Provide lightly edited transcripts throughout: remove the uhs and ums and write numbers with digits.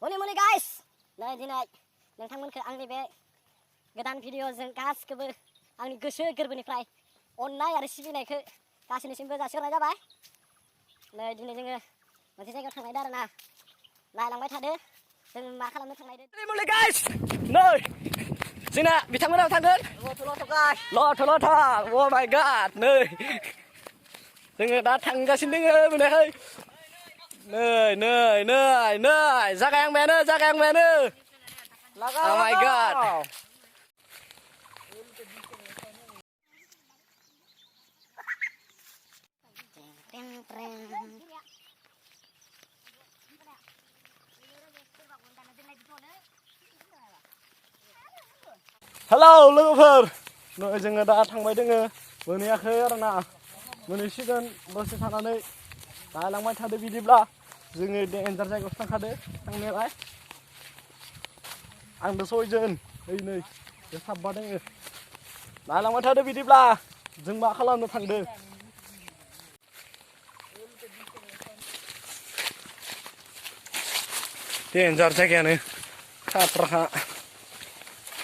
Morning guys. Nay दिनै नोंथांमोनखौ आंनि बे गोदान भिडिअजों गासिखौबो आंनि गोसो गोरबोनिफ्राय अननाय आरो सिबिनायखौ गासैनिसिमबो जासिहरनाय जाबाय। नै दिनै जोङो मोनसे जायगायाव थांनायदो आरोना नायलांबाय थादो जों मा खालामनो थांनायदो। Morning guys. नै जोंना बिथांमोनाव थांगोन लथ' oh my god नै जोङो दा थांगासिनो दोङो मोनाखै नै जागायांबायानो oh my god Hello लोगोफोर नै जोङो दा थांबाय दोङो मोनहैयाखै आरोना मोनहैसिगोन दसे थानानै नायलांबाय थादो बिदिब्ला जोङो डेन्जार जायगायावसो थांखादो थांनायालाय आंबो सयजोन नै साबा दोङो नायलांबाय थादो बिदिब्ला जों मा खालामनो थांदो डेन्जार जायगायानो खाथ्राखा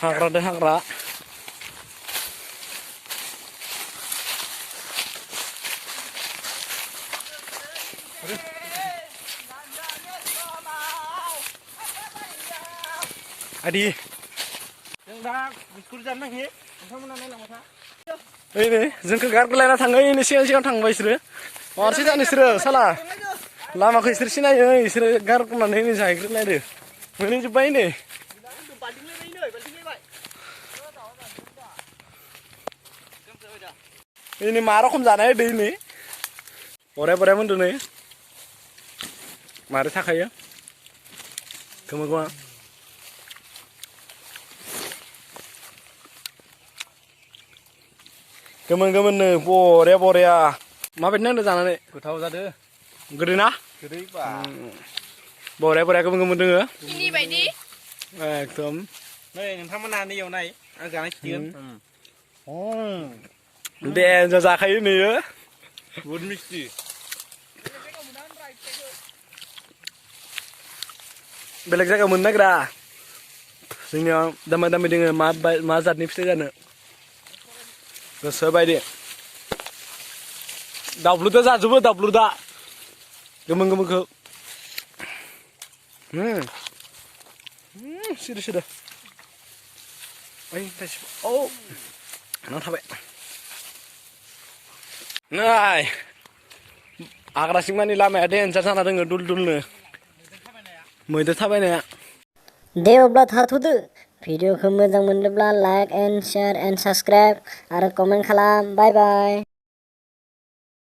हाग्रादो हाग्रा Adi जों दा बिस्कुट जानो नागिरो नोंथांमोना नायलांबाय था ओइ जोंखौ गारगोलायना थाङो इनि सिगां थांबाय इसोरो मारसि जानो इसोरो साला लामाखौ इसोर सिनायो इसोरो गारगोलायनानै नै जाहैग्रोलायदो मोनहैजोब्बाय नै ini मा रखम जानाय दै नै बराय मोनदो नै मारै थाखायो गोमो गोमोननो बरिया माबायदि नांदो जानानै गोथाव जादो गोदै ना गोदै बा बरिया गोमोन दोङो ini बायदि एकदम नै नोंथांमोना नैयाव नाय आं जानाय खिथिगोन दे जाखायो नैयो बुद मिस्टि बेलेग जायगायाव मोननो नागिरा जोंनियाव दामा दोङो मा जातनि फिथाइ जानो गोसो बायदि दाब्लुदा जाजोबो दाब्लुदा गोमोनखौ सिरि ओइ औ नां थाबाय नै हाग्रा सिंमानि लामाया डेन्जार जाना दोङो दुलनो मैदेर थाबायनाया दे अब्ला थाथ'दो भिडिअखौ मोजां मोनोब्ला like and share and subscribe आरो कमेन्ट खालाम बाय